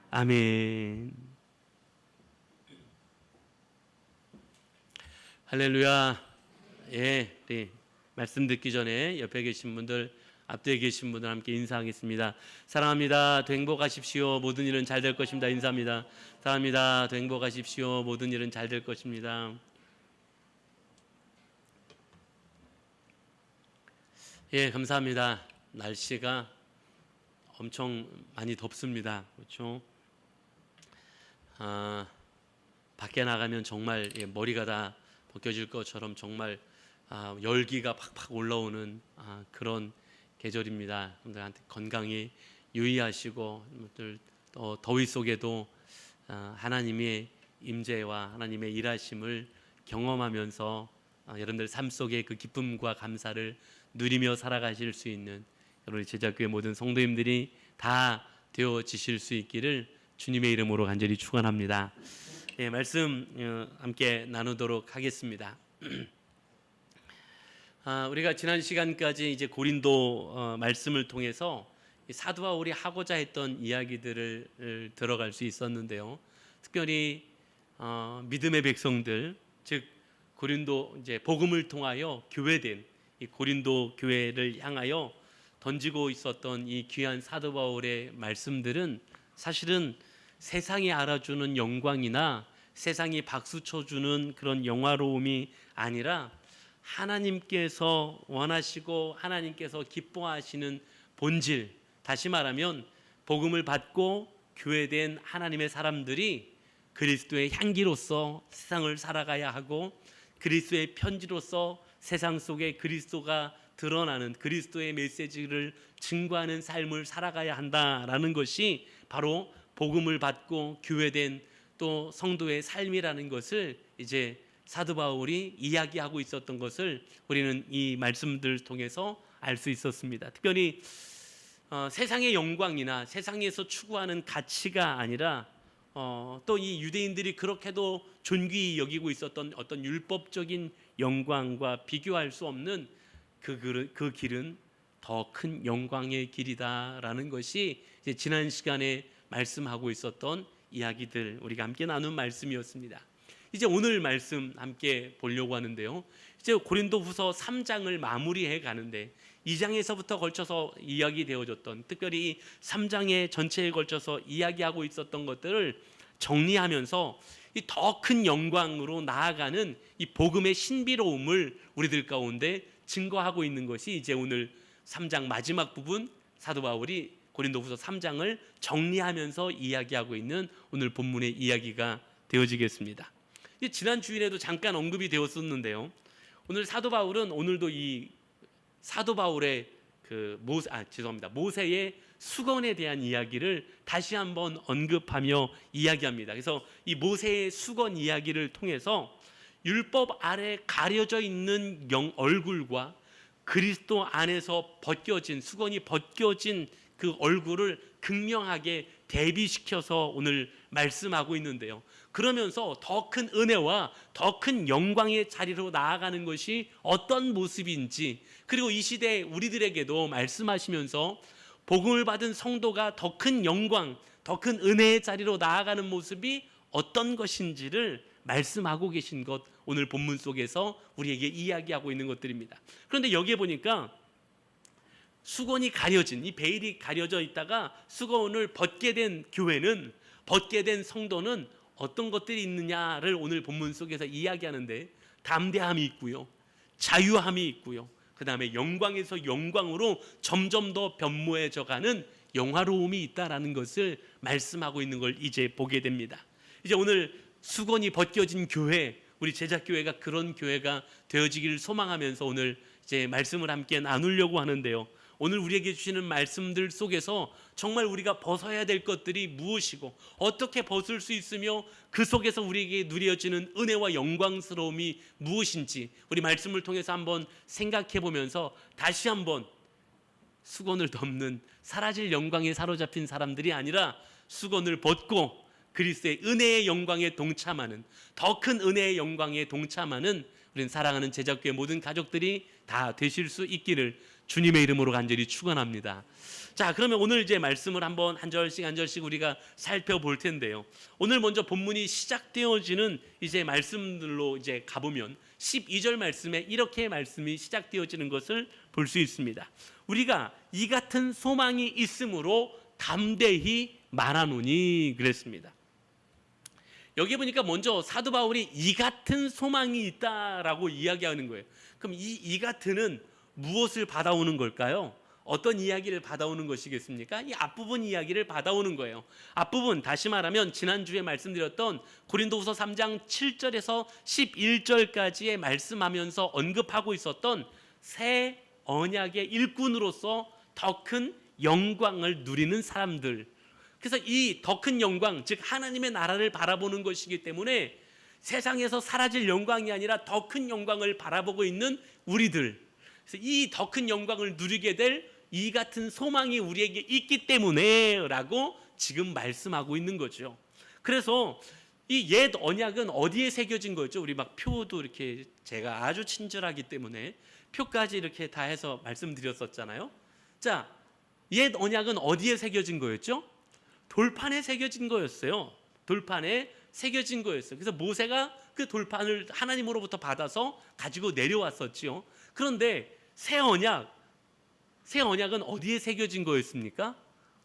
아멘. 할렐루야. 예, 우리 말씀 듣기 전에 옆에 계신 분들, 앞뒤에 계신 분들 함께 인사하겠습니다. 사랑합니다. 더 행복하십시오. 모든 일은 잘 될 것입니다. 인사합니다. 사랑합니다. 더 행복하십시오. 모든 일은 잘 될 것입니다. 예, 감사합니다. 날씨가 엄청 많이 덥습니다. 그렇죠? 밖에 나가면 정말 머리가 다 벗겨질 것처럼 정말 열기가 팍팍 올라오는 그런 계절입니다. 여러분들한테 건강히 유의하시고, 또 더위 속에도 하나님의 임재와 하나님의 일하심을 경험하면서 여러분들 삶 속에 그 기쁨과 감사를 누리며 살아가실 수 있는 우리 제자교회 모든 성도님들이 다 되어지실 수 있기를 주님의 이름으로 간절히 축원합니다. 예, 말씀 함께 나누도록 하겠습니다. 우리가 지난 시간까지 이제 고린도 말씀을 통해서 사도 바울이 하고자 했던 이야기들을 들어갈 수 있었는데요. 특별히 믿음의 백성들, 즉 고린도 이제 복음을 통하여 교회된 이 고린도 교회를 향하여 던지고 있었던 이 귀한 사도 바울의 말씀들은 사실은 세상이 알아주는 영광이나 세상이 박수 쳐주는 그런 영화로움이 아니라 하나님께서 원하시고 하나님께서 기뻐하시는 본질, 다시 말하면 복음을 받고 교회된 하나님의 사람들이 그리스도의 향기로서 세상을 살아가야 하고 그리스도의 편지로서 세상 속에 그리스도가 드러나는 그리스도의 메시지를 증거하는 삶을 살아가야 한다라는 것이 바로 복음을 받고 교회된 또 성도의 삶이라는 것을 이제 사도 바울이 이야기하고 있었던 것을 우리는 이 말씀들 통해서 알 수 있었습니다. 특별히 세상의 영광이나 세상에서 추구하는 가치가 아니라 또 이 유대인들이 그렇게도 존귀히 여기고 있었던 어떤 율법적인 영광과 비교할 수 없는 그 길은 더 큰 영광의 길이다라는 것이 이제 지난 시간에 말씀하고 있었던 이야기들, 우리가 함께 나눈 말씀이었습니다. 이제 오늘 말씀 함께 보려고 하는데요. 이제 고린도후서 3장을 마무리해 가는데 2장에서부터 걸쳐서 이야기되어졌던, 특별히 3장의 전체에 걸쳐서 이야기하고 있었던 것들을 정리하면서 이 더 큰 영광으로 나아가는 이 복음의 신비로움을 우리들 가운데 증거하고 있는 것이 이제 오늘 3장 마지막 부분 사도 바울이 고린도후서 3장을 정리하면서 이야기하고 있는 오늘 본문의 이야기가 되어지겠습니다. 지난 주일에도 잠깐 언급이 되었었는데요. 오늘 사도 바울은 오늘도 이 사도 바울의 모세의 수건에 대한 이야기를 다시 한번 언급하며 이야기합니다. 그래서 이 모세의 수건 이야기를 통해서 율법 아래 가려져 있는 얼굴과 그리스도 안에서 벗겨진 수건이 벗겨진 그 얼굴을 극명하게 대비시켜서 오늘 말씀하고 있는데요. 그러면서 더 큰 은혜와 더 큰 영광의 자리로 나아가는 것이 어떤 모습인지, 그리고 이 시대에 우리들에게도 말씀하시면서 복음을 받은 성도가 더 큰 영광, 더 큰 은혜의 자리로 나아가는 모습이 어떤 것인지를 말씀하고 계신 것, 오늘 본문 속에서 우리에게 이야기하고 있는 것들입니다. 그런데 여기에 보니까 수건이 가려진, 이 베일이 가려져 있다가 수건을 벗게 된 교회는, 벗게 된 성도는 어떤 것들이 있느냐를 오늘 본문 속에서 이야기하는데, 담대함이 있고요, 자유함이 있고요, 그 다음에 영광에서 영광으로 점점 더 변모해져가는 영화로움이 있다라는 것을 말씀하고 있는 걸 이제 보게 됩니다. 이제 오늘 수건이 벗겨진 교회, 우리 제자교회가 그런 교회가 되어지기를 소망하면서 오늘 이제 말씀을 함께 나누려고 하는데요. 오늘 우리에게 주시는 말씀들 속에서 정말 우리가 벗어야 될 것들이 무엇이고 어떻게 벗을 수 있으며 그 속에서 우리에게 누려지는 은혜와 영광스러움이 무엇인지 우리 말씀을 통해서 한번 생각해 보면서 다시 한번 수건을 덮는 사라질 영광에 사로잡힌 사람들이 아니라 수건을 벗고 그리스도의 은혜의 영광에 동참하는, 더 큰 은혜의 영광에 동참하는 우리는 사랑하는 제자교회 모든 가족들이 다 되실 수 있기를 주님의 이름으로 간절히 축원합니다. 자, 그러면 오늘 이제 말씀을 한번 한 절씩 한 절씩 우리가 살펴볼 텐데요. 오늘 먼저 본문이 시작되어지는 이제 말씀들로 이제 가보면 12절 말씀에 이렇게 말씀이 시작되어지는 것을 볼 수 있습니다. 우리가 이 같은 소망이 있으므로 담대히 말하노니 그랬습니다. 여기 보니까 먼저 사도 바울이 이 같은 소망이 있다라고 이야기하는 거예요. 그럼 이 같은은 무엇을 받아오는 걸까요? 어떤 이야기를 받아오는 것이겠습니까? 이 앞부분 이야기를 받아오는 거예요. 앞부분, 다시 말하면 지난주에 말씀드렸던 고린도후서 3장 7절에서 11절까지의 말씀하면서 언급하고 있었던 새 언약의 일꾼으로서 더 큰 영광을 누리는 사람들. 그래서 이 더 큰 영광, 즉 하나님의 나라를 바라보는 것이기 때문에 세상에서 사라질 영광이 아니라 더 큰 영광을 바라보고 있는 우리들. 그래서 이 더 큰 영광을 누리게 될 이 같은 소망이 우리에게 있기 때문에 라고 지금 말씀하고 있는 거죠. 그래서 이 옛 언약은 어디에 새겨진 거죠? 우리 막 표도 이렇게 제가 아주 친절하기 때문에 표까지 이렇게 다 해서 말씀드렸었잖아요. 자, 옛 언약은 어디에 새겨진 거였죠? 돌판에 새겨진 거였어요. 돌판에 새겨진 거였어요. 그래서 모세가 그 돌판을 하나님으로부터 받아서 가지고 내려왔었지요. 그런데 새 언약은 어디에 새겨진 거였습니까?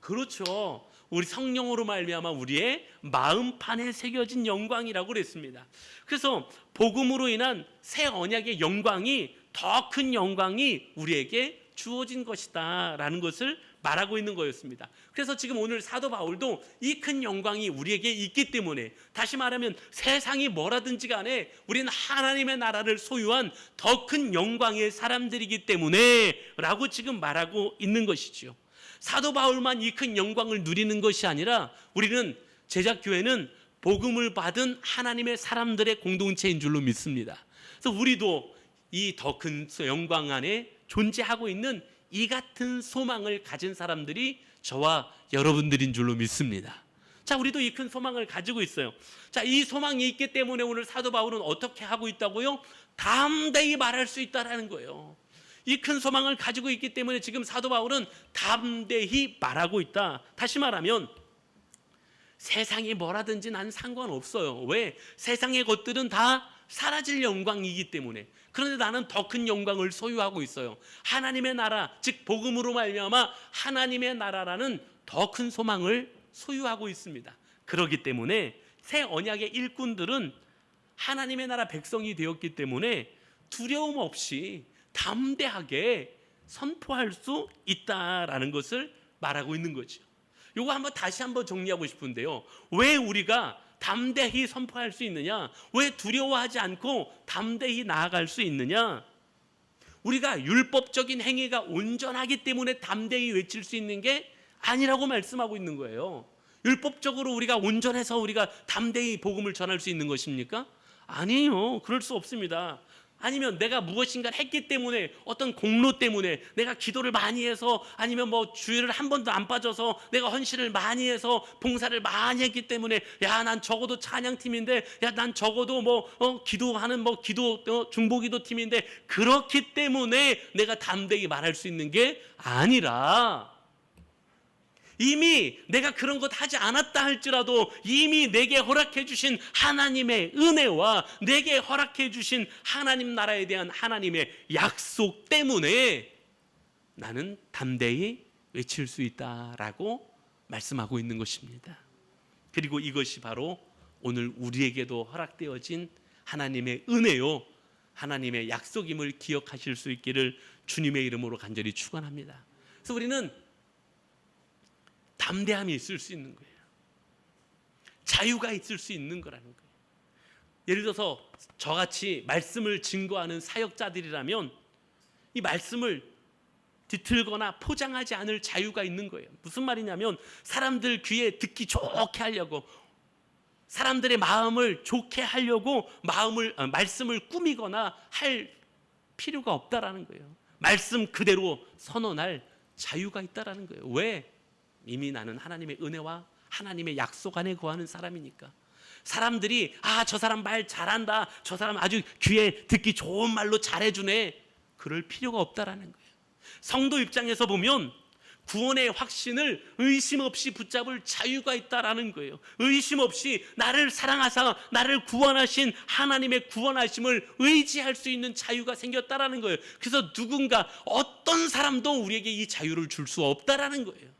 그렇죠. 우리 성령으로 말미암아 우리의 마음판에 새겨진 영광이라고 그랬습니다. 그래서 복음으로 인한 새 언약의 영광이 더 큰 영광이 우리에게 주어진 것이다라는 것을 말하고 있는 거였습니다. 그래서 지금 오늘 사도 바울도 이 큰 영광이 우리에게 있기 때문에, 다시 말하면 세상이 뭐라든지 간에 우리는 하나님의 나라를 소유한 더 큰 영광의 사람들이기 때문에 라고 지금 말하고 있는 것이죠. 사도 바울만 이 큰 영광을 누리는 것이 아니라 우리는 제작교회는 복음을 받은 하나님의 사람들의 공동체인 줄로 믿습니다. 그래서 우리도 이 더 큰 영광 안에 존재하고 있는 이 같은 소망을 가진 사람들이 저와 여러분들인 줄로 믿습니다. 자, 우리도 이 큰 소망을 가지고 있어요. 자, 이 소망이 있기 때문에 오늘 사도 바울은 어떻게 하고 있다고요? 담대히 말할 수 있다라는 거예요. 이 큰 소망을 가지고 있기 때문에 지금 사도 바울은 담대히 말하고 있다. 다시 말하면 세상이 뭐라든지 난 상관없어요. 왜? 세상의 것들은 다 사라질 영광이기 때문에. 그런데 나는 더 큰 영광을 소유하고 있어요. 하나님의 나라, 즉 복음으로 말미암아 하나님의 나라라는 더 큰 소망을 소유하고 있습니다. 그렇기 때문에 새 언약의 일꾼들은 하나님의 나라 백성이 되었기 때문에 두려움 없이 담대하게 선포할 수 있다라는 것을 말하고 있는 거죠. 이거 다시 한번 정리하고 싶은데요. 왜 우리가 담대히 선포할 수 있느냐? 왜 두려워하지 않고 담대히 나아갈 수 있느냐? 우리가 율법적인 행위가 온전하기 때문에 담대히 외칠 수 있는 게 아니라고 말씀하고 있는 거예요. 율법적으로 우리가 온전해서 우리가 담대히 복음을 전할 수 있는 것입니까? 아니에요. 그럴 수 없습니다. 아니면 내가 무엇인가를 했기 때문에, 어떤 공로 때문에, 내가 기도를 많이 해서, 아니면 뭐 주일을 한 번도 안 빠져서 내가 헌신을 많이 해서 봉사를 많이 했기 때문에, 야, 난 적어도 찬양팀인데, 야, 난 적어도 기도하는 기도 중보기도 팀인데, 그렇기 때문에 내가 담대히 말할 수 있는 게 아니라, 이미 내가 그런 것 하지 않았다 할지라도 이미 내게 허락해 주신 하나님의 은혜와 내게 허락해 주신 하나님 나라에 대한 하나님의 약속 때문에 나는 담대히 외칠 수 있다라고 말씀하고 있는 것입니다. 그리고 이것이 바로 오늘 우리에게도 허락되어진 하나님의 은혜요, 하나님의 약속임을 기억하실 수 있기를 주님의 이름으로 간절히 축원합니다. 그래서 우리는 담대함이 있을 수 있는 거예요. 자유가 있을 수 있는 거라는 거예요. 예를 들어서 저같이 말씀을 증거하는 사역자들이라면 이 말씀을 뒤틀거나 포장하지 않을 자유가 있는 거예요. 무슨 말이냐면 사람들 귀에 듣기 좋게 하려고, 사람들의 마음을 좋게 하려고 말씀을 꾸미거나 할 필요가 없다라는 거예요. 말씀 그대로 선언할 자유가 있다라는 거예요. 왜? 이미 나는 하나님의 은혜와 하나님의 약속 안에 거하는 사람이니까. 사람들이 저 사람 말 잘한다, 저 사람 아주 귀에 듣기 좋은 말로 잘해주네, 그럴 필요가 없다라는 거예요. 성도 입장에서 보면 구원의 확신을 의심 없이 붙잡을 자유가 있다라는 거예요. 의심 없이 나를 사랑하사 나를 구원하신 하나님의 구원하심을 의지할 수 있는 자유가 생겼다라는 거예요. 그래서 누군가 어떤 사람도 우리에게 이 자유를 줄 수 없다라는 거예요.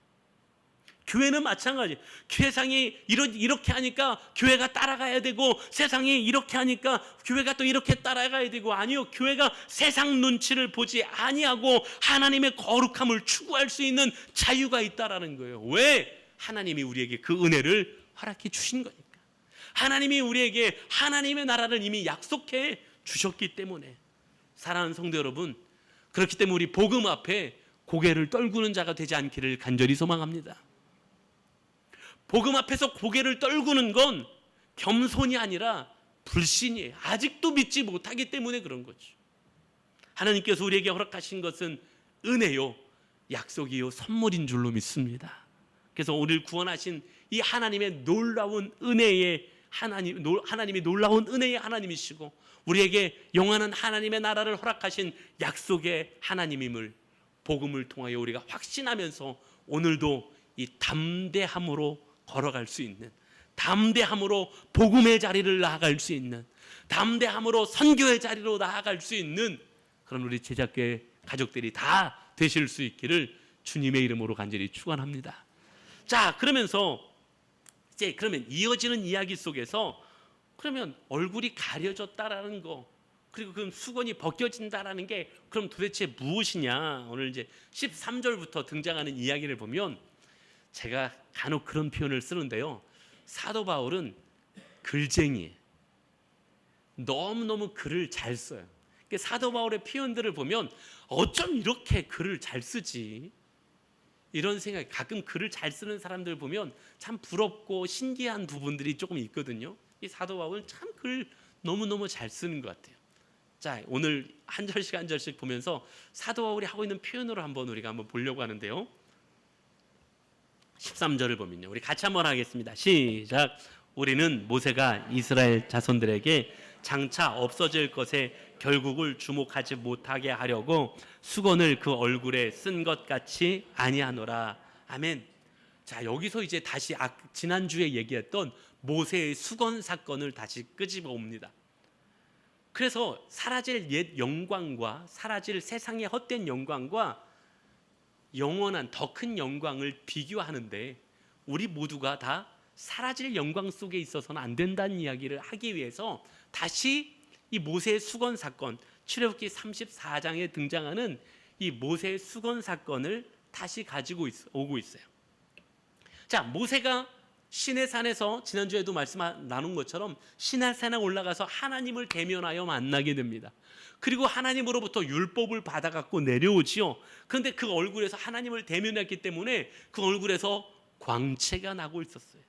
교회는 마찬가지. 세상이 이렇게 하니까 교회가 따라가야 되고, 세상이 이렇게 하니까 교회가 또 이렇게 따라가야 되고, 아니요, 교회가 세상 눈치를 보지 아니하고 하나님의 거룩함을 추구할 수 있는 자유가 있다라는 거예요. 왜? 하나님이 우리에게 그 은혜를 허락해 주신 거니까. 하나님이 우리에게 하나님의 나라를 이미 약속해 주셨기 때문에. 사랑하는 성도 여러분, 그렇기 때문에 우리 복음 앞에 고개를 떨구는 자가 되지 않기를 간절히 소망합니다. 복음 앞에서 고개를 떨구는 건 겸손이 아니라 불신이에요. 아직도 믿지 못하기 때문에 그런 거죠. 하나님께서 우리에게 허락하신 것은 은혜요, 약속이요, 선물인 줄로 믿습니다. 그래서 오늘 구원하신 이 하나님의 놀라운 은혜의 하나님이 놀라운 은혜의 하나님이시고, 우리에게 영원한 하나님의 나라를 허락하신 약속의 하나님임을 복음을 통하여 우리가 확신하면서 오늘도 이 담대함으로 걸어갈 수 있는, 담대함으로 복음의 자리를 나아갈 수 있는, 담대함으로 선교의 자리로 나아갈 수 있는 그런 우리 제자교회 가족들이 다 되실 수 있기를 주님의 이름으로 간절히 축원합니다. 자, 그러면서 이제 그러면 이어지는 이야기 속에서 그러면 얼굴이 가려졌다라는 거, 그리고 그 수건이 벗겨진다라는 게 그럼 도대체 무엇이냐? 오늘 이제 13절부터 등장하는 이야기를 보면 제가 간혹 그런 표현을 쓰는데요. 사도 바울은 글쟁이에요. 너무너무 글을 잘 써요. 사도 바울의 표현들을 보면 어쩜 이렇게 글을 잘 쓰지? 이런 생각이, 가끔 글을 잘 쓰는 사람들 보면 참 부럽고 신기한 부분들이 조금 있거든요. 이 사도 바울은 참 글 너무너무 잘 쓰는 것 같아요. 자, 오늘 한 절씩 한 절씩 보면서 사도 바울이 하고 있는 표현으로 우리가 한번 보려고 하는데요. 13절을 보면요, 우리 같이 한번 하겠습니다. 시작. 우리는 모세가 이스라엘 자손들에게 장차 없어질 것에 결국을 주목하지 못하게 하려고 수건을 그 얼굴에 쓴 것 같이 아니하노라. 아멘. 자, 여기서 이제 다시 지난주에 얘기했던 모세의 수건 사건을 다시 끄집어 옵니다. 그래서 사라질 옛 영광과 사라질 세상의 헛된 영광과 영원한 더 큰 영광을 비교하는데, 우리 모두가 다 사라질 영광 속에 있어서는 안 된다는 이야기를 하기 위해서 다시 이 모세의 수건 사건, 출애굽기 34장에 등장하는 이 모세의 수건 사건을 다시 가지고 오고 있어요. 자, 모세가 시내산에서 지난주에도 말씀 나눈 것처럼 시내산에 올라가서 하나님을 대면하여 만나게 됩니다. 그리고 하나님으로부터 율법을 받아갖고 내려오지요. 그런데 그 얼굴에서 하나님을 대면했기 때문에 그 얼굴에서 광채가 나고 있었어요.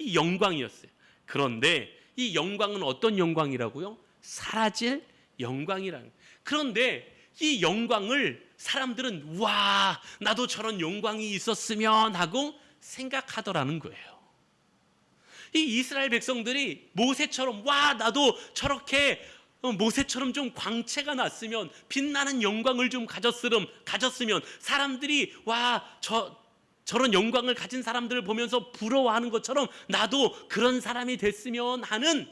이 영광이었어요. 그런데 이 영광은 어떤 영광이라고요? 사라질 영광이라는. 그런데 이 영광을 사람들은 와, 나도 저런 영광이 있었으면 하고 생각하더라는 거예요. 이 이스라엘 백성들이 모세처럼 와, 나도 저렇게 모세처럼 좀 광채가 났으면, 빛나는 영광을 좀 가졌으면 사람들이 와, 저런 영광을 가진 사람들을 보면서 부러워하는 것처럼 나도 그런 사람이 됐으면 하는,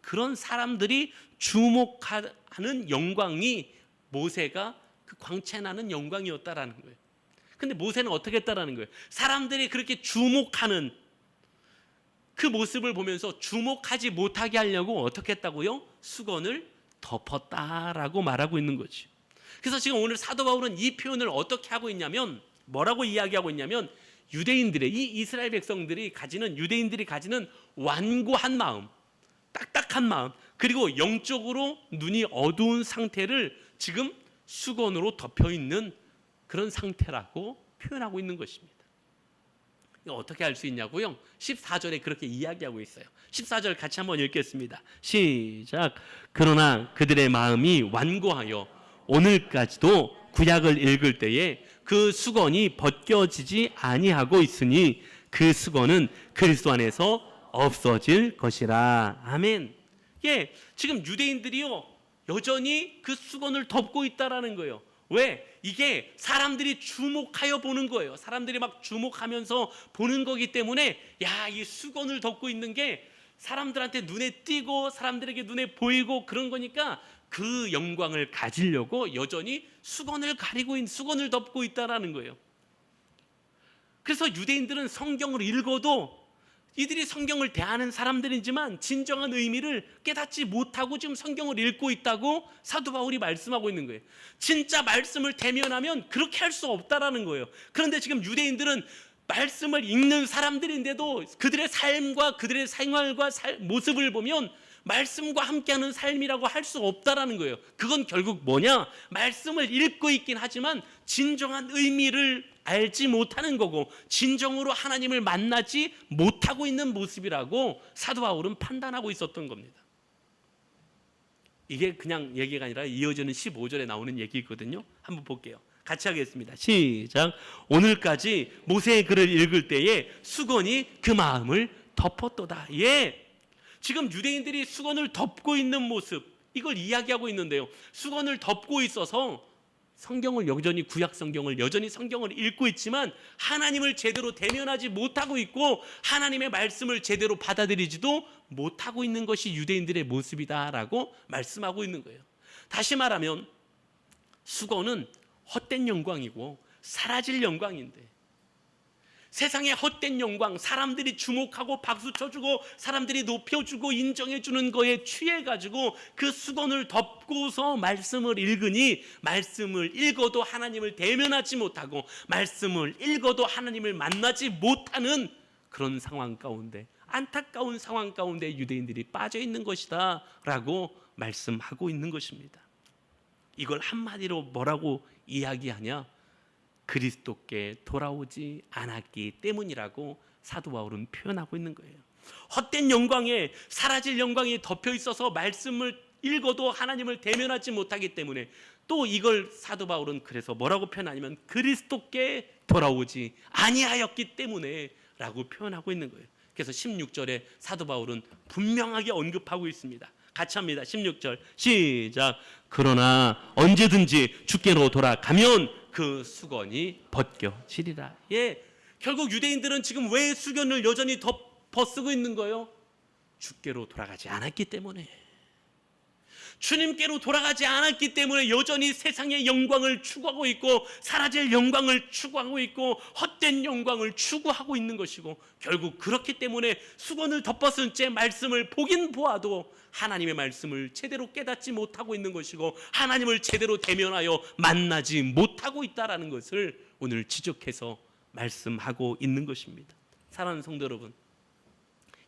그런 사람들이 주목하는 영광이 모세가 그 광채나는 영광이었다라는 거예요. 근데 모세는 어떻게 했다라는 거예요? 사람들이 그렇게 주목하는 그 모습을 보면서 주목하지 못하게 하려고 어떻게 했다고요? 수건을 덮었다라고 말하고 있는 거죠. 그래서 지금 오늘 사도 바울은 이 표현을 어떻게 하고 있냐면, 뭐라고 이야기하고 있냐면, 유대인들의, 이 이스라엘 백성들이 가지는, 유대인들이 가지는 완고한 마음, 딱딱한 마음, 그리고 영적으로 눈이 어두운 상태를 지금 수건으로 덮여 있는 그런 상태라고 표현하고 있는 것입니다. 어떻게 알 수 있냐고요? 14절에 그렇게 이야기하고 있어요. 14절 같이 한번 읽겠습니다. 시작. 그러나 그들의 마음이 완고하여 오늘까지도 구약을 읽을 때에 그 수건이 벗겨지지 아니하고 있으니 그 수건은 그리스도 안에서 없어질 것이라. 아멘. 예, 지금 유대인들이요, 여전히 그 수건을 덮고 있다라는 거예요. 왜? 이게 사람들이 주목하여 보는 거예요. 사람들이 막 주목하면서 보는 거기 때문에 야, 이 수건을 덮고 있는 게 사람들한테 눈에 띄고 사람들에게 눈에 보이고 그런 거니까 그 영광을 가지려고 여전히 수건을 덮고 있다라는 거예요. 그래서 유대인들은 성경을 읽어도 이들이 성경을 대하는 사람들이지만 진정한 의미를 깨닫지 못하고 지금 성경을 읽고 있다고 사도 바울이 말씀하고 있는 거예요. 진짜 말씀을 대면하면 그렇게 할 수 없다라는 거예요. 그런데 지금 유대인들은 말씀을 읽는 사람들인데도 그들의 삶과 그들의 생활과 모습을 보면 말씀과 함께하는 삶이라고 할 수 없다라는 거예요. 그건 결국 뭐냐? 말씀을 읽고 있긴 하지만 진정한 의미를 알지 못하는 거고 진정으로 하나님을 만나지 못하고 있는 모습이라고 사도 바울은 판단하고 있었던 겁니다. 이게 그냥 얘기가 아니라 이어지는 15절에 나오는 얘기거든요. 한번 볼게요. 같이 하겠습니다. 시작. 오늘까지 모세의 글을 읽을 때에 수건이 그 마음을 덮었도다. 예. 지금 유대인들이 수건을 덮고 있는 모습, 이걸 이야기하고 있는데요. 수건을 덮고 있어서 성경을 여전히 구약 성경을 여전히 성경을 읽고 있지만 하나님을 제대로 대면하지 못하고 있고 하나님의 말씀을 제대로 받아들이지도 못하고 있는 것이 유대인들의 모습이다라고 말씀하고 있는 거예요. 다시 말하면 수건은 헛된 영광이고 사라질 영광인데 세상의 헛된 영광, 사람들이 주목하고 박수 쳐주고 사람들이 높여주고 인정해주는 거에 취해가지고 그 수건을 덮고서 말씀을 읽으니 말씀을 읽어도 하나님을 대면하지 못하고 말씀을 읽어도 하나님을 만나지 못하는 그런 상황 가운데, 안타까운 상황 가운데 유대인들이 빠져 있는 것이다 라고 말씀하고 있는 것입니다. 이걸 한마디로 뭐라고 이야기하냐? 그리스도께 돌아오지 않았기 때문이라고 사도 바울은 표현하고 있는 거예요. 헛된 영광에 사라질 영광이 덮여 있어서 말씀을 읽어도 하나님을 대면하지 못하기 때문에 또 이걸 사도 바울은 그래서 뭐라고 표현하냐면 그리스도께 돌아오지 아니하였기 때문에 라고 표현하고 있는 거예요. 그래서 16절에 사도 바울은 분명하게 언급하고 있습니다. 같이 합니다. 16절 시작. 그러나 언제든지 주께로 돌아가면 그 수건이 벗겨지리라. 예, 결국 유대인들은 지금 왜 수건을 여전히 벗쓰고 있는 거예요? 주께로 돌아가지 않았기 때문에. 주님께로 돌아가지 않았기 때문에 여전히 세상의 영광을 추구하고 있고 사라질 영광을 추구하고 있고 헛된 영광을 추구하고 있는 것이고 결국 그렇기 때문에 수건을 덮었은 채 말씀을 보긴 보아도 하나님의 말씀을 제대로 깨닫지 못하고 있는 것이고 하나님을 제대로 대면하여 만나지 못하고 있다는 것을 오늘 지적해서 말씀하고 있는 것입니다. 사랑하는 성도 여러분,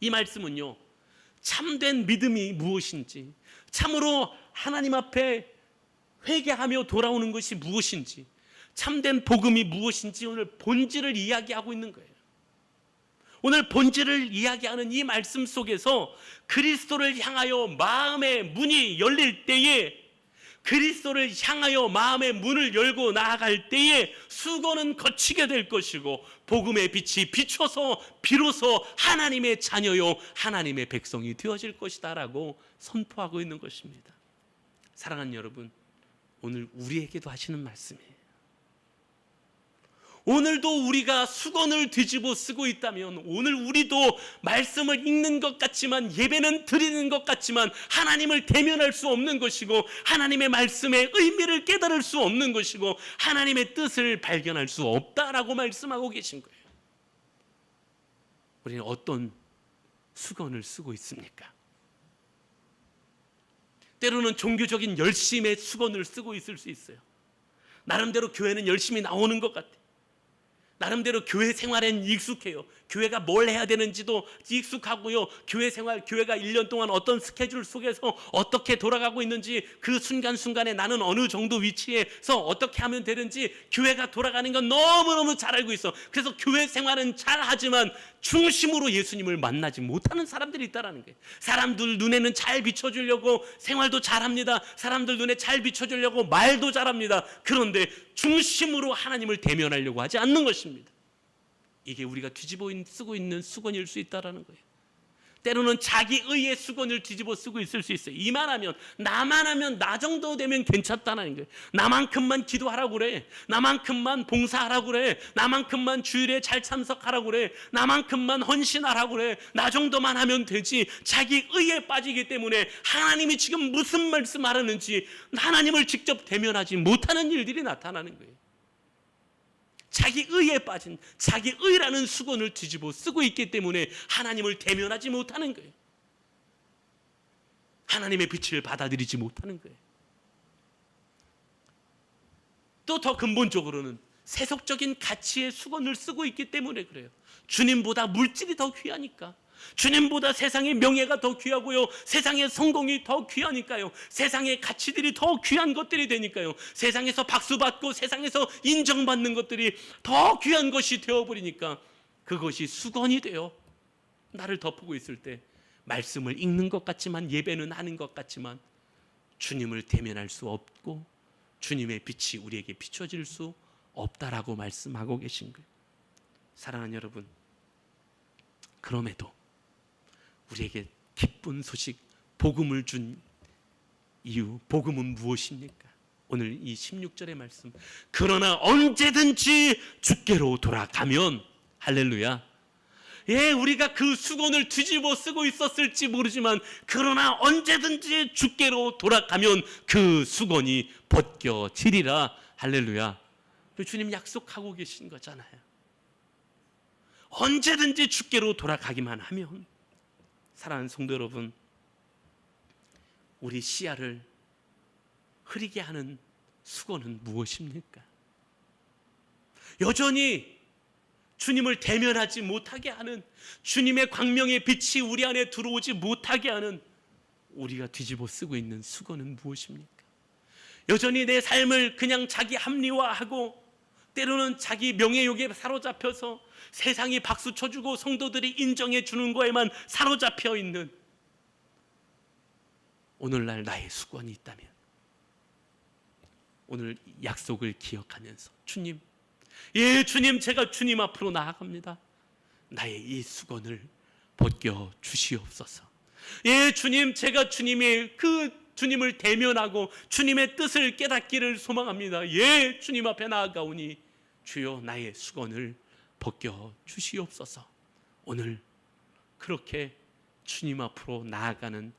이 말씀은요, 참된 믿음이 무엇인지, 참으로 하나님 앞에 회개하며 돌아오는 것이 무엇인지, 참된 복음이 무엇인지 오늘 본질을 이야기하고 있는 거예요. 오늘 본질을 이야기하는 이 말씀 속에서 그리스도를 향하여 마음의 문이 열릴 때에, 그리스도를 향하여 마음의 문을 열고 나아갈 때에 수건은 거치게 될 것이고 복음의 빛이 비춰서 비로소 하나님의 자녀요 하나님의 백성이 되어질 것이다 라고 선포하고 있는 것입니다. 사랑하는 여러분, 오늘 우리에게도 하시는 말씀이에요. 오늘도 우리가 수건을 뒤집어 쓰고 있다면 오늘 우리도 말씀을 읽는 것 같지만 예배는 드리는 것 같지만 하나님을 대면할 수 없는 것이고 하나님의 말씀의 의미를 깨달을 수 없는 것이고 하나님의 뜻을 발견할 수 없다라고 말씀하고 계신 거예요. 우리는 어떤 수건을 쓰고 있습니까? 때로는 종교적인 열심의 수건을 쓰고 있을 수 있어요. 나름대로 교회는 열심히 나오는 것 같아요. 나름대로 교회 생활엔 익숙해요. 교회가 뭘 해야 되는지도 익숙하고요. 교회 생활, 교회가 1년 동안 어떤 스케줄 속에서 어떻게 돌아가고 있는지 그 순간순간에 나는 어느 정도 위치에서 어떻게 하면 되는지 교회가 돌아가는 건 너무너무 잘 알고 있어. 그래서 교회 생활은 잘하지만 중심으로 예수님을 만나지 못하는 사람들이 있다는 거예요. 사람들 눈에는 잘 비춰주려고 생활도 잘합니다. 사람들 눈에 잘 비춰주려고 말도 잘합니다. 그런데 중심으로 하나님을 대면하려고 하지 않는 것입니다. 이게 우리가 뒤집어 쓰고 있는 수건일 수 있다는 거예요. 때로는 자기 의의 수건을 뒤집어 쓰고 있을 수 있어요. 이만하면, 나만 하면, 나 정도 되면 괜찮다는 거예요. 나만큼만 기도하라고 그래, 나만큼만 봉사하라고 그래, 나만큼만 주일에 잘 참석하라고 그래, 나만큼만 헌신하라고 그래, 나 정도만 하면 되지. 자기 의에 빠지기 때문에 하나님이 지금 무슨 말씀하라는지 하나님을 직접 대면하지 못하는 일들이 나타나는 거예요. 자기 의에 빠진, 자기 의라는 수건을 뒤집어 쓰고 있기 때문에 하나님을 대면하지 못하는 거예요. 하나님의 빛을 받아들이지 못하는 거예요. 또 더 근본적으로는 세속적인 가치의 수건을 쓰고 있기 때문에 그래요. 주님보다 물질이 더 귀하니까, 주님보다 세상의 명예가 더 귀하고요, 세상의 성공이 더 귀하니까요, 세상의 가치들이 더 귀한 것들이 되니까요, 세상에서 박수받고 세상에서 인정받는 것들이 더 귀한 것이 되어버리니까 그것이 수건이 되어 나를 덮고 있을 때 말씀을 읽는 것 같지만, 예배는 하는 것 같지만 주님을 대면할 수 없고 주님의 빛이 우리에게 비춰질 수 없다라고 말씀하고 계신 거예요. 사랑하는 여러분, 그럼에도 우리에게 기쁜 소식, 복음을 준 이유, 복음은 무엇입니까? 오늘 이 16절의 말씀, 그러나 언제든지 주께로 돌아가면, 할렐루야. 예, 우리가 그 수건을 뒤집어 쓰고 있었을지 모르지만 그러나 언제든지 주께로 돌아가면 그 수건이 벗겨지리라. 할렐루야. 주님 약속하고 계신 거잖아요. 언제든지 주께로 돌아가기만 하면. 사랑하는 성도 여러분, 우리 시야를 흐리게 하는 수건은 무엇입니까? 여전히 주님을 대면하지 못하게 하는, 주님의 광명의 빛이 우리 안에 들어오지 못하게 하는 우리가 뒤집어 쓰고 있는 수건은 무엇입니까? 여전히 내 삶을 그냥 자기 합리화하고 때로는 자기 명예욕에 사로잡혀서 세상이 박수 쳐주고 성도들이 인정해 주는 거에만 사로잡혀 있는 오늘날 나의 수건이 있다면, 오늘 약속을 기억하면서 주님, 예 주님, 제가 주님 앞으로 나아갑니다. 나의 이 수건을 벗겨 주시옵소서. 예 주님, 제가 주님을 대면하고 주님의 뜻을 깨닫기를 소망합니다. 예 주님 앞에 나아가오니 주여 나의 수건을 벗겨 주시옵소서. 오늘 그렇게 주님 앞으로 나아가는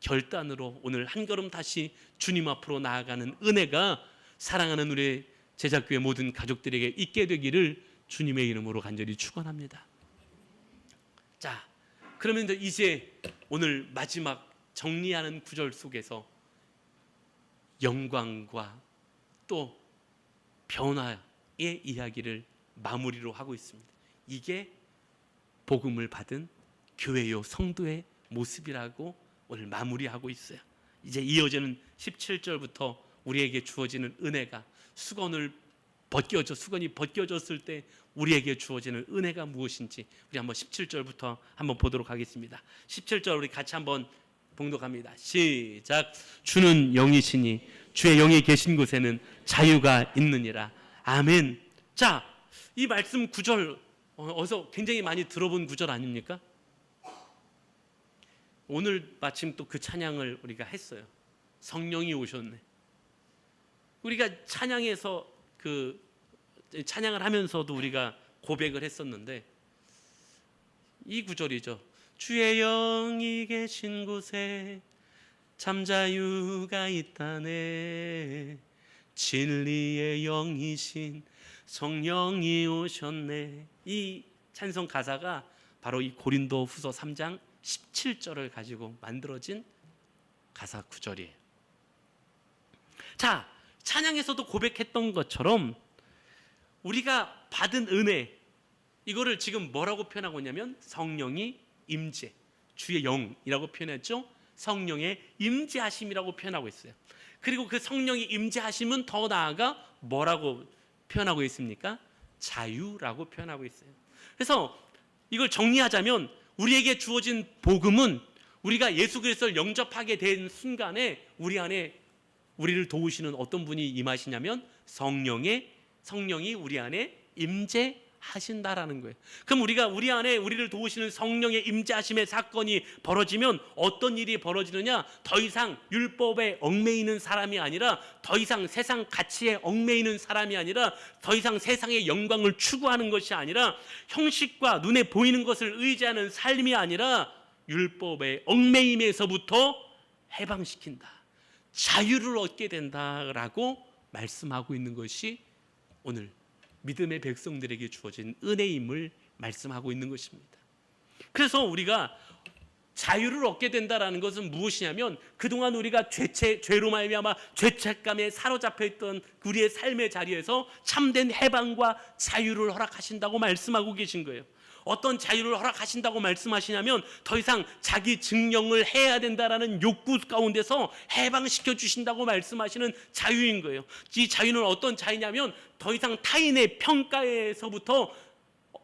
결단으로 오늘 한 걸음 다시 주님 앞으로 나아가는 은혜가 사랑하는 우리 제작교회 모든 가족들에게 있게 되기를 주님의 이름으로 간절히 축원합니다. 자, 그러면 이제 오늘 마지막 정리하는 구절 속에서 영광과 또 변화의 이야기를 마무리로 하고 있습니다. 이게 복음을 받은 교회요 성도의 모습이라고 오늘 마무리하고 있어요. 이제 이어지는 17절부터 우리에게 주어지는 은혜가, 수건이 벗겨졌을 때 우리에게 주어지는 은혜가 무엇인지 우리 한번 17절부터 한번 보도록 하겠습니다. 17절 우리 같이 한번 봉독합니다. 시작. 주는 영이시니 주의 영이 계신 곳에는 자유가 있느니라. 아멘. 자, 이 말씀 구절 어디서 굉장히 많이 들어본 구절 아닙니까? 오늘 마침 또 그 찬양을 우리가 했어요. 성령이 오셨네. 우리가 찬양에서 그 찬양을 하면서도 우리가 고백을 했었는데 이 구절이죠. 주의 영이 계신 곳에 참 자유가 있다네. 진리의 영이신 성령이 오셨네. 이 찬송 가사가 바로 이 고린도후서 3장 17절을 가지고 만들어진 가사 구절이에요. 자, 찬양에서도 고백했던 것처럼 우리가 받은 은혜, 이거를 지금 뭐라고 표현하고 있냐면 성령이 임재, 주의 영이라고 표현했죠. 성령의 임재하심이라고 표현하고 있어요. 그리고 그 성령이 임재하심은 더 나아가 뭐라고 표현하고 있습니까? 자유라고 표현하고 있어요. 그래서 이걸 정리하자면 우리에게 주어진 복음은 우리가 예수 그리스도를 영접하게 된 순간에 우리 안에 우리를 도우시는 어떤 분이 임하시냐면 성령이 우리 안에 하신다라는 거예요. 그럼 우리가 우리 안에 우리를 도우시는 성령의 임재하심의 사건이 벌어지면 어떤 일이 벌어지느냐? 더 이상 율법에 얽매이는 사람이 아니라, 더 이상 세상 가치에 얽매이는 사람이 아니라, 더 이상 세상의 영광을 추구하는 것이 아니라, 형식과 눈에 보이는 것을 의지하는 삶이 아니라 율법의 얽매임에서부터 해방시킨다, 자유를 얻게 된다라고 말씀하고 있는 것이 오늘 믿음의 백성들에게 주어진 은혜임을 말씀하고 있는 것입니다. 그래서 우리가 자유를 얻게 된다라는 것은 무엇이냐면, 그동안 우리가 죄로 말미암아 죄책감에 사로잡혀 있던 우리의 삶의 자리에서 참된 해방과 자유를 허락하신다고 말씀하고 계신 거예요. 어떤 자유를 허락하신다고 말씀하시냐면, 더 이상 자기 증명을 해야 된다라는 욕구 가운데서 해방시켜 주신다고 말씀하시는 자유인 거예요. 이 자유는 어떤 자유냐면, 더 이상 타인의 평가에서부터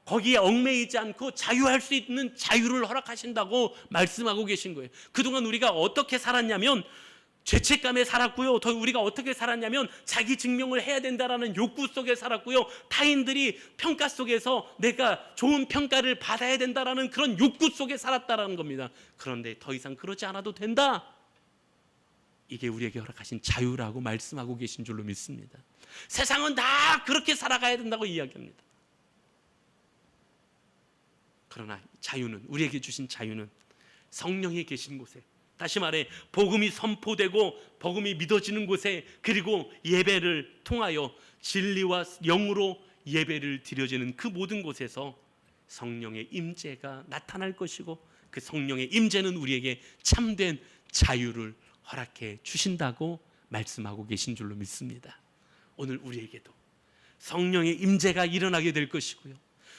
거기에 얽매이지 않고 자유할 수 있는 자유를 허락하신다고 말씀하고 계신 거예요. 그동안 우리가 어떻게 살았냐면 죄책감에 살았고요. 더 우리가 어떻게 살았냐면 자기 증명을 해야 된다라는 욕구 속에 살았고요. 타인들이 평가 속에서 내가 좋은 평가를 받아야 된다라는 그런 욕구 속에 살았다라는 겁니다. 그런데 더 이상 그러지 않아도 된다. 이게 우리에게 허락하신 자유라고 말씀하고 계신 줄로 믿습니다. 세상은 다 그렇게 살아가야 된다고 이야기합니다. 그러나 자유는, 우리에게 주신 자유는 성령이 계신 곳에, 다시 말해 복음이 선포되고 복음이 믿어지는 곳에, 그리고 예배를 통하여 진리와 영으로 예배를 드려지는 그 모든 곳에서 성령의 임재가 나타날 것이고, 그 성령의 임재는 우리에게 참된 자유를 허락해 주신다고 말씀하고 계신 줄로 믿습니다. 오늘 우리에게도 성령의 임재가 일어나게 될 것이고요,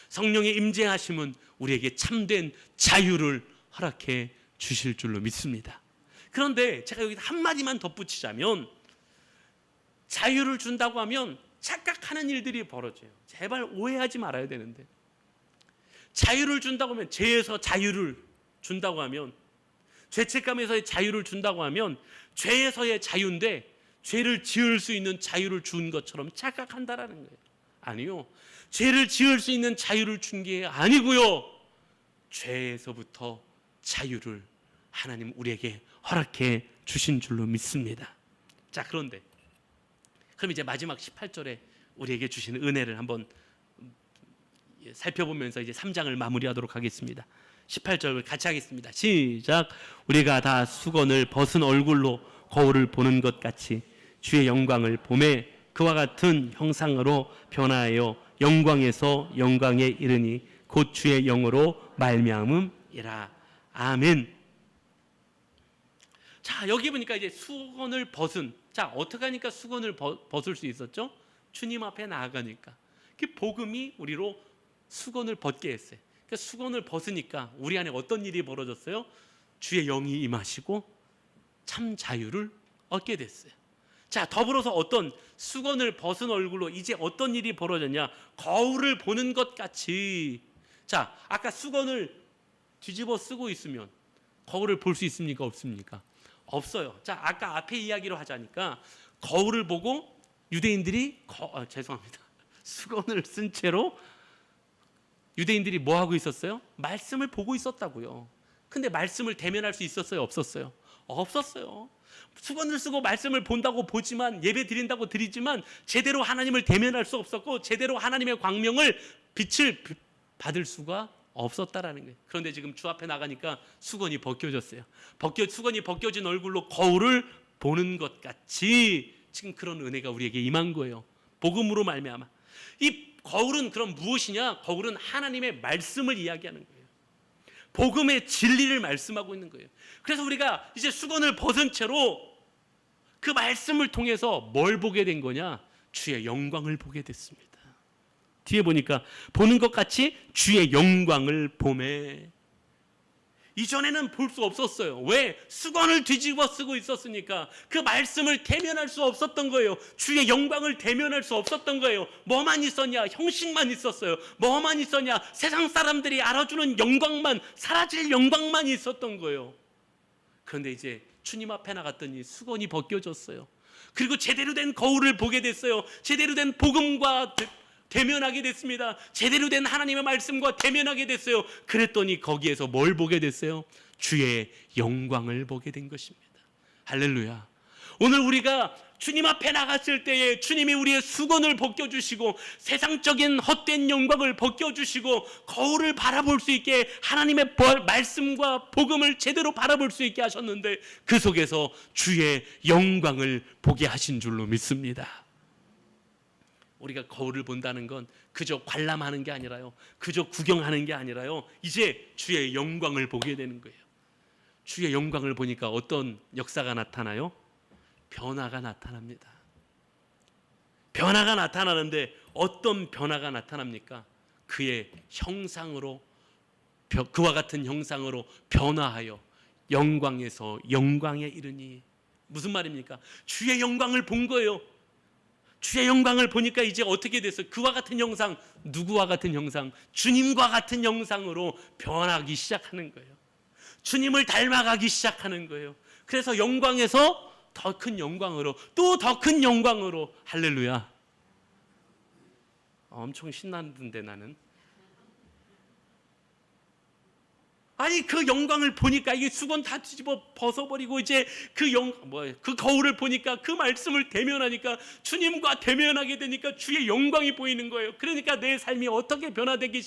성령의 임재하심은 우리에게 참된 자유를 허락해 주실 줄로 믿습니다. 그런데 제가 여기 한마디만 덧붙이자면, 자유를 준다고 하면 착각하는 일들이 벌어져요. 제발 오해하지 말아야 되는데, 자유를 준다고 하면, 죄에서 자유를 준다고 하면, 죄책감에서의 자유를 준다고 하면 죄에서의 자유인데 죄를 지을 수 있는 자유를 준 것처럼 착각한다라는 거예요. 아니요, 죄를 지을 수 있는 자유를 준 게 아니고요, 죄에서부터 자유를 하나님 우리에게 허락해 주신 줄로 믿습니다. 자, 그런데 그럼 이제 마지막 18절에 우리에게 주시는 은혜를 한번 살펴보면서 이제 3장을 마무리하도록 하겠습니다. 18절을 같이 하겠습니다. 시작. 우리가 다 수건을 벗은 얼굴로 거울을 보는 것 같이 주의 영광을 보매 그와 같은 형상으로 변화하여 영광에서 영광에 이르니 곧 주의 영으로 말미암음이라. 아멘. 자, 여기 보니까 이제 수건을 벗은, 자, 어떻게 하니까 수건을 벗을 수 있었죠? 주님 앞에 나아가니까. 그 복음이 우리로 수건을 벗게 했어요. 그러니까 수건을 벗으니까 우리 안에 어떤 일이 벌어졌어요? 주의 영이 임하시고 참 자유를 얻게 됐어요. 자, 더불어서 어떤 수건을 벗은 얼굴로 이제 어떤 일이 벌어졌냐? 거울을 보는 것 같이. 자, 아까 수건을 뒤집어 쓰고 있으면 거울을 볼 수 있습니까? 없습니까? 없어요. 자, 아까 앞에 이야기로 하자니까 거울을 보고 유대인들이 죄송합니다. 수건을 쓴 채로 유대인들이 뭐 하고 있었어요? 말씀을 보고 있었다고요. 근데 말씀을 대면할 수 있었어요? 없었어요? 없었어요. 수건을 쓰고 말씀을 본다고 보지만, 예배 드린다고 드리지만 제대로 하나님을 대면할 수 없었고 제대로 하나님의 광명을, 빛을 받을 수가 없었다라는 거예요. 그런데 지금 주 앞에 나가니까 수건이 벗겨졌어요. 수건이 벗겨진 얼굴로 거울을 보는 것 같이 지금 그런 은혜가 우리에게 임한 거예요. 복음으로 말미암아. 이 거울은 그럼 무엇이냐? 거울은 하나님의 말씀을 이야기하는 거예요. 복음의 진리를 말씀하고 있는 거예요. 그래서 우리가 이제 수건을 벗은 채로 그 말씀을 통해서 뭘 보게 된 거냐? 주의 영광을 보게 됐습니다. 뒤에 보니까 보는 것 같이 주의 영광을 보매. 이전에는 볼 수 없었어요. 왜? 수건을 뒤집어 쓰고 있었으니까. 그 말씀을 대면할 수 없었던 거예요. 주의 영광을 대면할 수 없었던 거예요. 뭐만 있었냐? 형식만 있었어요. 뭐만 있었냐? 세상 사람들이 알아주는 영광만, 사라질 영광만 있었던 거예요. 그런데 이제 주님 앞에 나갔더니 수건이 벗겨졌어요. 그리고 제대로 된 거울을 보게 됐어요. 제대로 된 복음과 대면하게 됐습니다. 제대로 된 하나님의 말씀과 대면하게 됐어요. 그랬더니 거기에서 뭘 보게 됐어요? 주의 영광을 보게 된 것입니다. 할렐루야. 오늘 우리가 주님 앞에 나갔을 때에 주님이 우리의 수건을 벗겨주시고 세상적인 헛된 영광을 벗겨주시고 거울을 바라볼 수 있게 하나님의 말씀과 복음을 제대로 바라볼 수 있게 하셨는데 그 속에서 주의 영광을 보게 하신 줄로 믿습니다. 우리가 거울을 본다는 건 그저 관람하는 게 아니라요, 그저 구경하는 게 아니라요, 이제 주의 영광을 보게 되는 거예요. 주의 영광을 보니까 어떤 역사가 나타나요? 변화가 나타납니다. 변화가 나타나는데 어떤 변화가 나타납니까? 그의 형상으로, 그와 같은 형상으로 변화하여 영광에서 영광에 이르니. 무슨 말입니까? 주의 영광을 본 거예요. 주의 영광을 보니까 이제 어떻게 됐어요? 그와 같은 형상, 누구와 같은 형상? 주님과 같은 형상으로 변하기 시작하는 거예요. 주님을 닮아가기 시작하는 거예요. 그래서 영광에서 더 큰 영광으로, 또 더 큰 영광으로. 할렐루야. 엄청 신나는데 나는. 아니 그 영광을 보니까 이게 수건 다 뒤집어 벗어버리고 이제 그 거울을 보니까 그 말씀을 대면하니까 주님과 대면하게 되니까 주의 영광이 보이는 거예요. 그러니까 내 삶이 어떻게 변화되기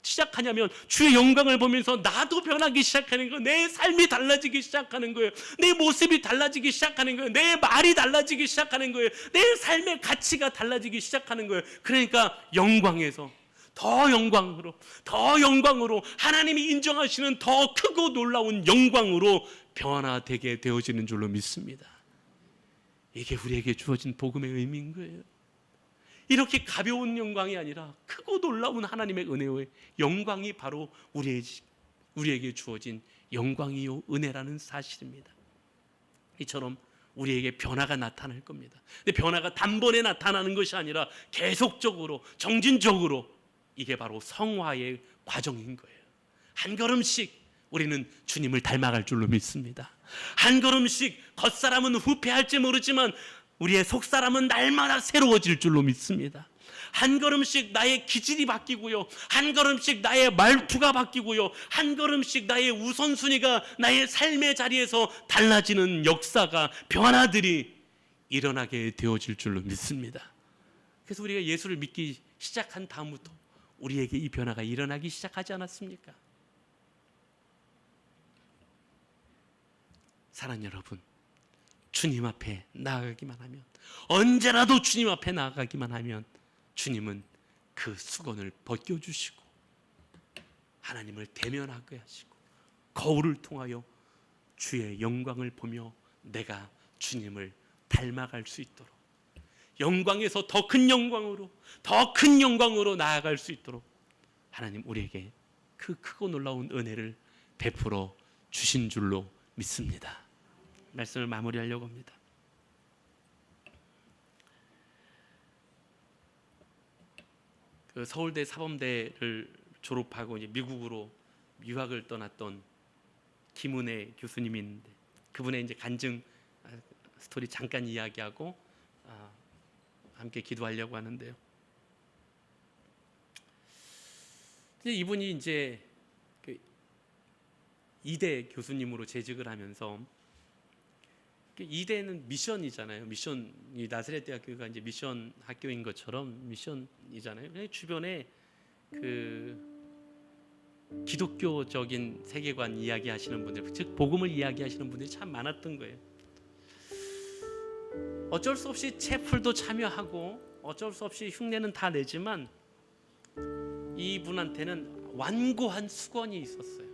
시작하냐면 주의 영광을 보면서 나도 변하기 시작하는 거예요. 내 삶이 달라지기 시작하는 거예요. 내 모습이 달라지기 시작하는 거예요. 내 말이 달라지기 시작하는 거예요. 내 삶의 가치가 달라지기 시작하는 거예요. 그러니까 영광에서 더 영광으로, 더 영광으로, 하나님이 인정하시는 더 크고 놀라운 영광으로 변화되게 되어지는 줄로 믿습니다. 이게 우리에게 주어진 복음의 의미인 거예요. 이렇게 가벼운 영광이 아니라 크고 놀라운 하나님의 은혜의 영광이 바로 우리에게 주어진 영광이요 은혜라는 사실입니다. 이처럼 우리에게 변화가 나타날 겁니다. 근데 변화가 단번에 나타나는 것이 아니라 계속적으로, 정진적으로, 이게 바로 성화의 과정인 거예요. 한 걸음씩 우리는 주님을 닮아갈 줄로 믿습니다. 한 걸음씩 겉사람은 후패할지 모르지만 우리의 속사람은 날마다 새로워질 줄로 믿습니다. 한 걸음씩 나의 기질이 바뀌고요, 한 걸음씩 나의 말투가 바뀌고요, 한 걸음씩 나의 우선순위가 나의 삶의 자리에서 달라지는 역사가, 변화들이 일어나게 되어질 줄로 믿습니다. 그래서 우리가 예수를 믿기 시작한 다음부터 우리에게 이 변화가 일어나기 시작하지 않았습니까? 사랑하는 여러분, 주님 앞에 나아가기만 하면, 언제라도 주님 앞에 나아가기만 하면 주님은 그 수건을 벗겨주시고 하나님을 대면하게 하시고 거울을 통하여 주의 영광을 보며 내가 주님을 닮아갈 수 있도록, 영광에서 더 큰 영광으로, 더 큰 영광으로 나아갈 수 있도록 하나님 우리에게 그 크고 놀라운 은혜를 베풀어 주신 줄로 믿습니다. 말씀을 마무리하려고 합니다. 그 서울대 사범대를 졸업하고 이제 미국으로 유학을 떠났던 김은혜 교수님이 있는데 그분의 이제 간증 스토리 잠깐 이야기하고 함께 기도하려고 하는데요. 이분이 이제 그 이대 교수님으로 재직을 하면서, 이대는 미션이잖아요. 미션이 나사렛 대학교가 이제 미션 학교인 것처럼 미션이잖아요. 주변에 그 기독교적인 세계관 이야기하시는 분들, 즉 복음을 이야기하시는 분들이 참 많았던 거예요. 어쩔 수 없이 채플도 참여하고 어쩔 수 없이 흉내는 다 내지만 이분한테는 완고한 수건이 있었어요.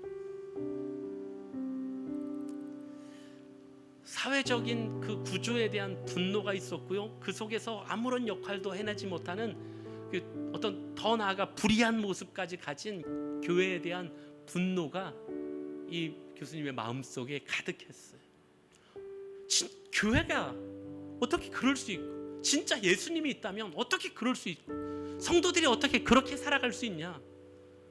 사회적인 그 구조에 대한 분노가 있었고요, 그 속에서 아무런 역할도 해내지 못하는 그 어떤 더 나아가 불의한 모습까지 가진 교회에 대한 분노가 이 교수님의 마음속에 가득했어요. 교회가 어떻게 그럴 수 있고, 진짜 예수님이 있다면 어떻게 그럴 수 있고, 성도들이 어떻게 그렇게 살아갈 수 있냐,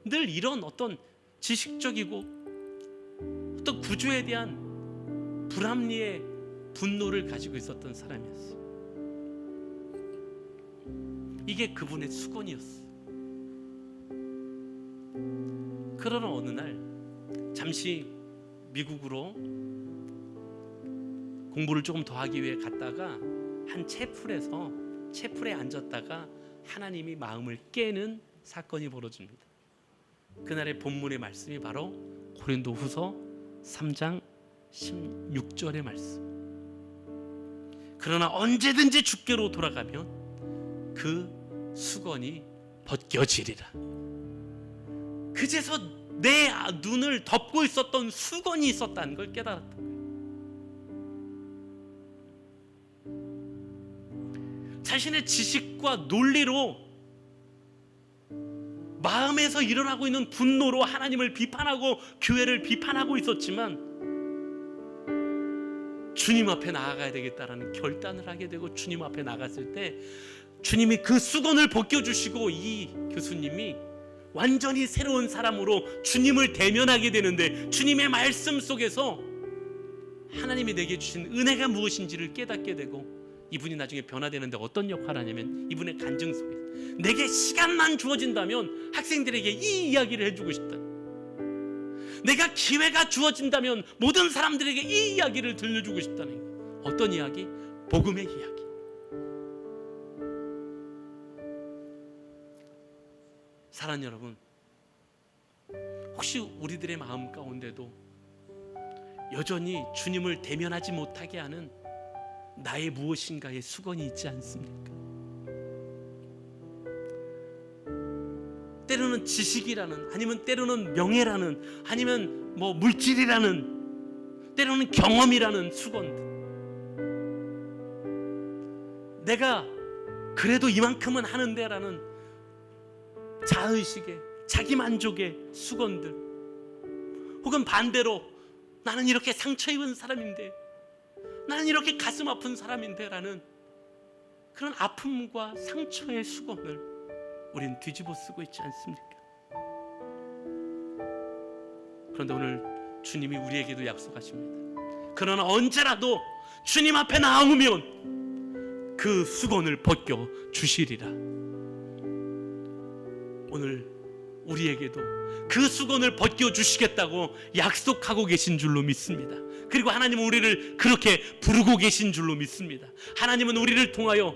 늘 이런 어떤 지식적이고 어떤 구조에 대한 불합리의 분노를 가지고 있었던 사람이었어요. 이게 그분의 수건이었어. 그러나 어느 날 잠시 미국으로 공부를 조금 더 하기 위해 갔다가 한 채플에 앉았다가 하나님이 마음을 깨는 사건이 벌어집니다. 그날의 본문의 말씀이 바로 고린도후서 3장 16절의 말씀. 그러나 언제든지 주께로 돌아가면 그 수건이 벗겨지리라. 그제서 내 눈을 덮고 있었던 수건이 있었다는 걸 깨달았다. 자신의 지식과 논리로 마음에서 일어나고 있는 분노로 하나님을 비판하고 교회를 비판하고 있었지만 주님 앞에 나아가야 되겠다라는 결단을 하게 되고 주님 앞에 나갔을 때 주님이 그 수건을 벗겨주시고 이 교수님이 완전히 새로운 사람으로 주님을 대면하게 되는데, 주님의 말씀 속에서 하나님이 내게 주신 은혜가 무엇인지를 깨닫게 되고 이분이 나중에 변화되는데 어떤 역할을 하냐면 이분의 간증 속에서 내게 시간만 주어진다면 학생들에게 이 이야기를 해주고 싶다. 내가 기회가 주어진다면 모든 사람들에게 이 이야기를 들려주고 싶다는 거예요. 어떤 이야기? 복음의 이야기. 사랑하는 여러분, 혹시 우리들의 마음 가운데도 여전히 주님을 대면하지 못하게 하는 나의 무엇인가의 수건이 있지 않습니까? 때로는 지식이라는, 아니면 때로는 명예라는, 아니면 뭐 물질이라는, 때로는 경험이라는 수건들. 내가 그래도 이만큼은 하는데라는 자의식의, 자기만족의 수건들. 혹은 반대로 나는 이렇게 상처 입은 사람인데, 나는 이렇게 가슴 아픈 사람인데 라는 그런 아픔과 상처의 수건을 우린 뒤집어 쓰고 있지 않습니까? 그런데 오늘 주님이 우리에게도 약속하십니다. 그러나 언제라도 주님 앞에 나오면 그 수건을 벗겨 주시리라. 오늘 우리에게도 그 수건을 벗겨 주시겠다고 약속하고 계신 줄로 믿습니다. 그리고 하나님은 우리를 그렇게 부르고 계신 줄로 믿습니다. 하나님은 우리를 통하여,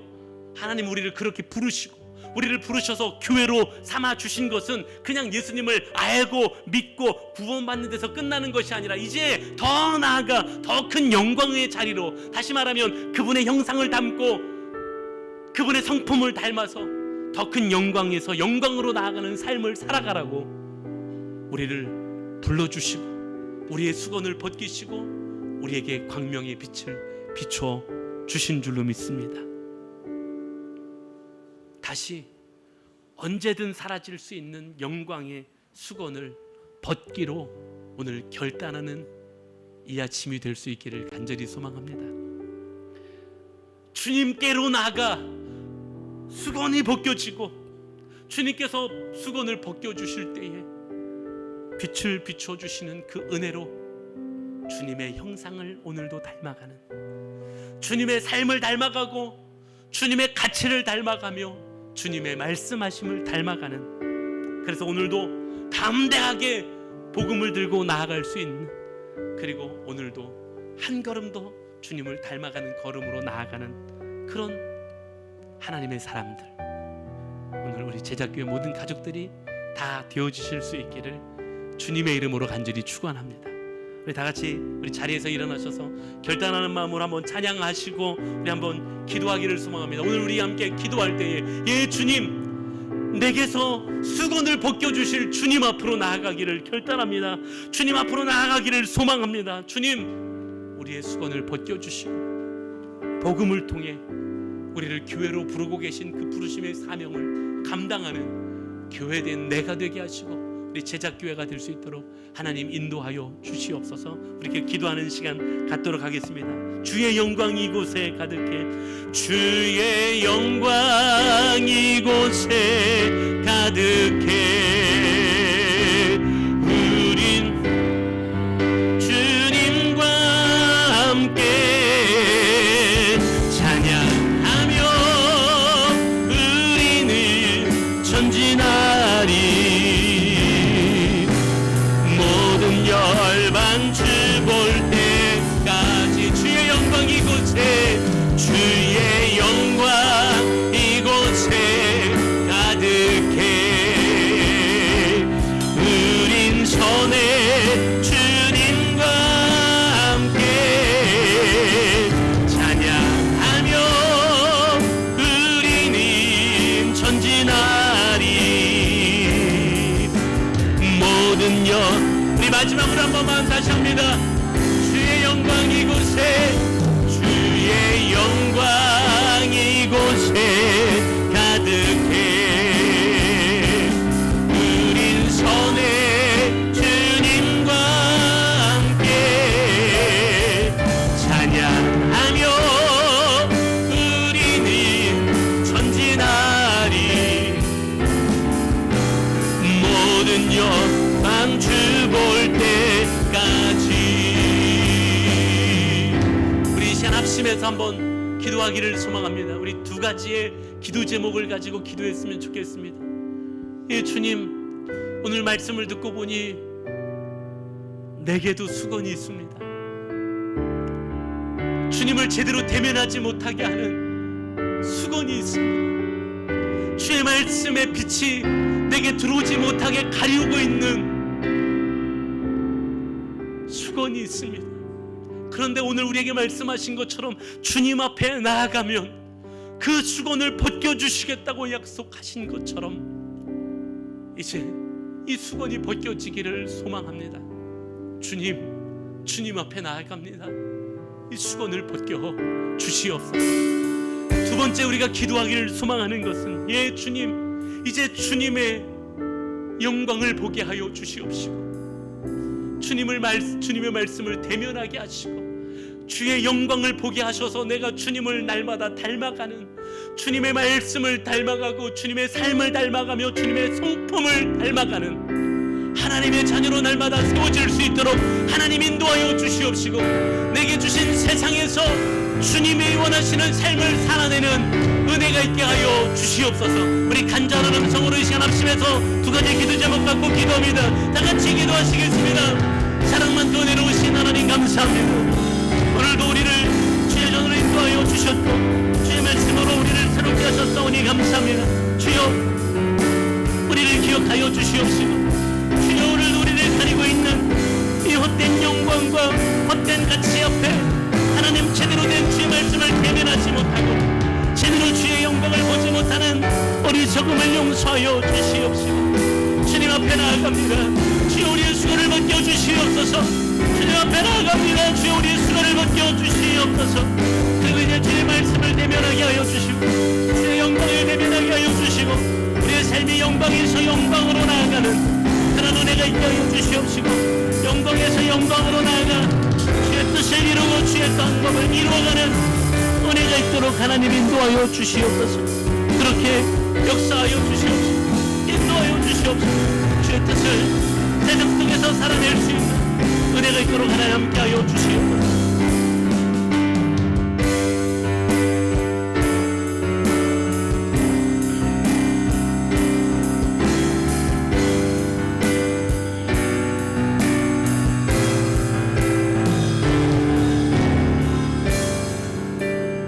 하나님 우리를 그렇게 부르시고, 우리를 부르셔서 교회로 삼아 주신 것은 그냥 예수님을 알고 믿고 구원받는 데서 끝나는 것이 아니라 이제 더 나아가 더 큰 영광의 자리로, 다시 말하면 그분의 형상을 담고 그분의 성품을 닮아서 더 큰 영광에서 영광으로 나아가는 삶을 살아가라고 우리를 불러주시고 우리의 수건을 벗기시고 우리에게 광명의 빛을 비추어 주신 줄로 믿습니다. 다시 언제든 사라질 수 있는 영광의 수건을 벗기로 오늘 결단하는 이 아침이 될 수 있기를 간절히 소망합니다. 주님께로 나가 수건이 벗겨지고 주님께서 수건을 벗겨주실 때에 빛을 비춰주시는 그 은혜로 주님의 형상을 오늘도 닮아가는, 주님의 삶을 닮아가고 주님의 가치를 닮아가며 주님의 말씀하심을 닮아가는, 그래서 오늘도 담대하게 복음을 들고 나아갈 수 있는, 그리고 오늘도 한 걸음 더 주님을 닮아가는 걸음으로 나아가는 그런 하나님의 사람들, 오늘 우리 제작교회 모든 가족들이 다 되어주실 수 있기를 주님의 이름으로 간절히 축원합니다. 우리 다 같이 우리 자리에서 일어나셔서 결단하는 마음으로 한번 찬양하시고 우리 한번 기도하기를 소망합니다. 오늘 우리 함께 기도할 때에 예 주님, 내게서 수건을 벗겨주실 주님 앞으로 나아가기를 결단합니다. 주님 앞으로 나아가기를 소망합니다. 주님, 우리의 수건을 벗겨주시고 복음을 통해 우리를 교회로 부르고 계신 그 부르심의 사명을 감당하는 교회된 내가 되게 하시고 우리 제작교회가 될 수 있도록 하나님 인도하여 주시옵소서. 우리 기도하는 시간 갖도록 하겠습니다. 주의 영광 이곳에 가득해, 주의 영광 이곳에 가득해, 우린 주님과 함께 찬양하며 우린 마음으로 한 번만 다시 합니다. 주의 영광 이곳에, 주의 영광 이곳에 가득해. 우린 선해 주님과 함께 찬양하며 우리는 전진하리. 모든 영광 주 볼 때까지. 우리 이 시간 합심해서 한번 기도하기를 소망합니다. 우리 두 가지의 기도 제목을 가지고 기도했으면 좋겠습니다. 예, 주님, 오늘 말씀을 듣고 보니 내게도 수건이 있습니다. 주님을 제대로 대면하지 못하게 하는 수건이 있습니다. 주의 말씀의 빛이 내게 들어오지 못하게 가리우고 있는 수건이 있습니다. 그런데 오늘 우리에게 말씀하신 것처럼 주님 앞에 나아가면 그 수건을 벗겨주시겠다고 약속하신 것처럼 이제 이 수건이 벗겨지기를 소망합니다. 주님 앞에 나아갑니다. 이 수건을 벗겨 주시옵소서. 두 번째 우리가 기도하기를 소망하는 것은, 예, 주님, 이제 주님의 영광을 보게 하여 주시옵시고 주님의 말씀을 대면하게 하시고 주의 영광을 보게 하셔서 내가 주님을 날마다 닮아가는, 주님의 말씀을 닮아가고 주님의 삶을 닮아가며 주님의 성품을 닮아가는 하나님의 자녀로 날마다 세워질 수 있도록 하나님 인도하여 주시옵시고, 내게 주신 세상에서 주님이 원하시는 삶을 살아내는 은혜가 있게 하여 주시옵소서. 우리 간절한 음성으로 이 시간 합심해서 두 가지 기도 제목 갖고 기도합니다. 다 같이 기도하시겠습니다. 사랑만 더 내려오신 하나님 감사합니다. 오늘도 우리를 주의 전으로 인도하여 주셨고 주의 말씀으로 우리를 새롭게 하셨사오니 감사합니다. 주여, 우리를 기억하여 주시옵시고 주여, 오늘도 우리를 가리고 있는 이 헛된 영광과 헛된 가치 앞에 하나님 제대로 된 주의 말씀을 대면하지 못하고 제대로 주의 영광을 보지 못하는 어리석음을 용서하여 주시옵시고 주님 앞에 나아갑니다. 주여, 우리의 수고를 벗겨 주시옵소서. 주님 앞에 나아갑니다. 주여, 우리의 수고를 벗겨 주시옵소서. 그리고 이제 주의 말씀을 대면하게 하여 주시고 주의 영광을 대면하게 하여 주시고 우리의 삶이 영광에서 영광으로 나아가는 그런 은혜가 있게 하여 주시옵시고, 영광에서 영광으로 나아가 주의 뜻을 이루고 주의 방법을 이루어가는 은혜가 있도록 하나님 인도하여 주시옵소서. 그렇게 역사하여 주시옵소서. 인도하여 주시옵소서. 주의 뜻을 세상 속에서 살아낼 수 있는 은혜가 있도록 하나님 함께 하여 주시옵소서.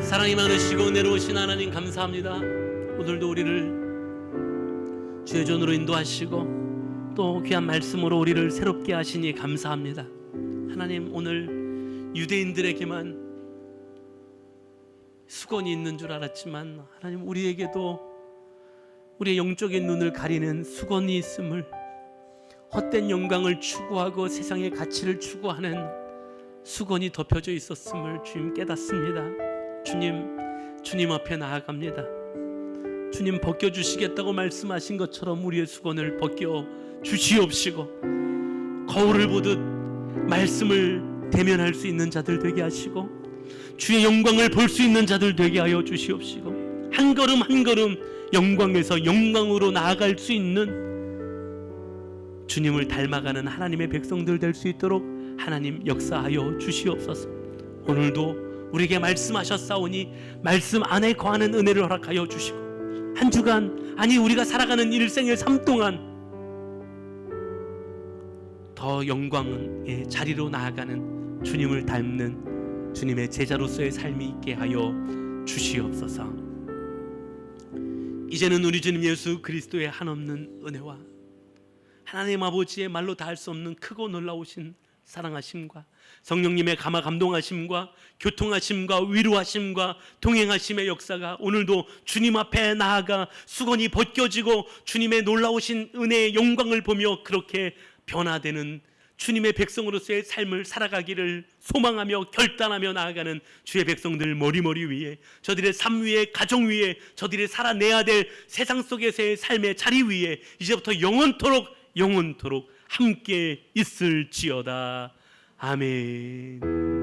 사랑이 많으시고 내려오신 하나님 감사합니다. 오늘도 우리를 주의 전으로 인도하시고 또 귀한 말씀으로 우리를 새롭게 하시니 감사합니다. 하나님, 오늘 유대인들에게만 수건이 있는 줄 알았지만 하나님, 우리에게도 우리의 영적인 눈을 가리는 수건이 있음을, 헛된 영광을 추구하고 세상의 가치를 추구하는 수건이 덮여져 있었음을 주님 깨닫습니다. 주님 앞에 나아갑니다. 주님 벗겨주시겠다고 말씀하신 것처럼 우리의 수건을 벗겨 주시옵시고 거울을 보듯 말씀을 대면할 수 있는 자들 되게 하시고 주의 영광을 볼 수 있는 자들 되게 하여 주시옵시고 한 걸음 한 걸음 영광에서 영광으로 나아갈 수 있는 주님을 닮아가는 하나님의 백성들 될 수 있도록 하나님 역사하여 주시옵소서. 오늘도 우리에게 말씀하셨사오니 말씀 안에 거하는 은혜를 허락하여 주시고 한 주간, 아니 우리가 살아가는 일생의 삶 동안 더 영광의 자리로 나아가는 주님을 닮는 주님의 제자로서의 삶이 있게 하여 주시옵소서. 이제는 우리 주님 예수 그리스도의 한없는 은혜와 하나님 아버지의 말로 다할 수 없는 크고 놀라우신 사랑하심과 성령님의 감화 감동하심과 교통하심과 위로하심과 동행하심의 역사가 오늘도 주님 앞에 나아가 수건이 벗겨지고 주님의 놀라우신 은혜의 영광을 보며 그렇게 변화되는 주님의 백성으로서의 삶을 살아가기를 소망하며 결단하며 나아가는 주의 백성들 머리머리 위에, 저들의 삶 위에, 가정 위에, 저들이 살아내야 될 세상 속에서의 삶의 자리 위에 이제부터 영원토록 함께 있을지어다. 아멘.